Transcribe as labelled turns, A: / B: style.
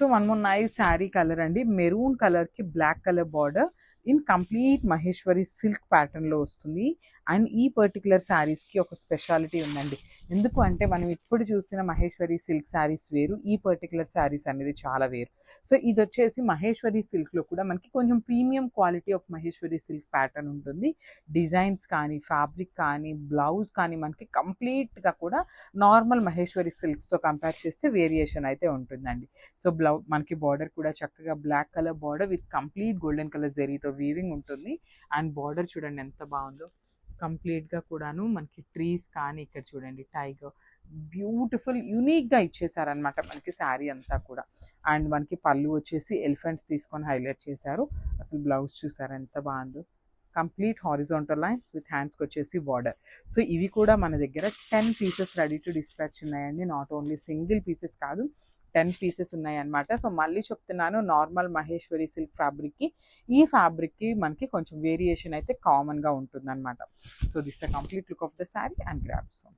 A: So one more nice saree colour అండి, maroon కలర్కి black colour border in complete Maheshwari silk ప్యాటర్న్లో వస్తుంది. And ఈ పర్టికులర్ శారీస్కి ఒక స్పెషాలిటీ ఉందండి. ఎందుకు అంటే మనం ఇప్పుడు చూసిన మహేశ్వరి సిల్క్ శారీస్ వేరు, ఈ పర్టికులర్ శారీస్ అనేది చాలా వేరు. సో ఇది వచ్చేసి మహేశ్వరి సిల్క్లో కూడా మనకి కొంచెం premium quality of Maheshwari silk pattern ఉంటుంది. డిజైన్స్ కానీ, ఫ్యాబ్రిక్ కానీ, బ్లౌజ్ కానీ మనకి కంప్లీట్గా కూడా నార్మల్ మహేశ్వరి సిల్క్స్తో కంపేర్ చేస్తే వేరియేషన్ అయితే ఉంటుందండి. సో మనకి బార్డర్ కూడా చక్కగా black colour border with complete golden colour జరీతో వీవింగ్ ఉంటుంది. అండ్ బార్డర్ చూడండి ఎంత బాగుందో, కంప్లీట్గా కూడాను మనకి ట్రీస్ కానీ, ఇక్కడ చూడండి టైగర్, బ్యూటిఫుల్ యూనిక్గా ఇచ్చేసారనమాట మనకి శారీ అంతా కూడా. అండ్ మనకి పళ్ళు వచ్చేసి ఎలిఫెంట్స్ తీసుకొని హైలైట్ చేశారు. అసలు బ్లౌజ్ చూసారు ఎంత బాగుందో, కంప్లీట్ హారిజాంటల్ లైన్స్ విత్ హ్యాండ్స్కి వచ్చేసి బార్డర్. సో ఇవి కూడా మన దగ్గర 10 పీసెస్ రెడీ టు డిస్పాచ్ ఉన్నాయండి. నాట్ ఓన్లీ సింగిల్ పీసెస్ కాదు, 10 పీసెస్ ఉన్నాయన్నమాట. సో మళ్ళీ చెప్తున్నాను, నార్మల్ మహేశ్వరి సిల్క్ ఫ్యాబ్రిక్కి ఈ ఫ్యాబ్రిక్కి మనకి కొంచెం వేరియేషన్ అయితే కామన్గా ఉంటుందన్నమాట. So this the complete look of the sari and grab. So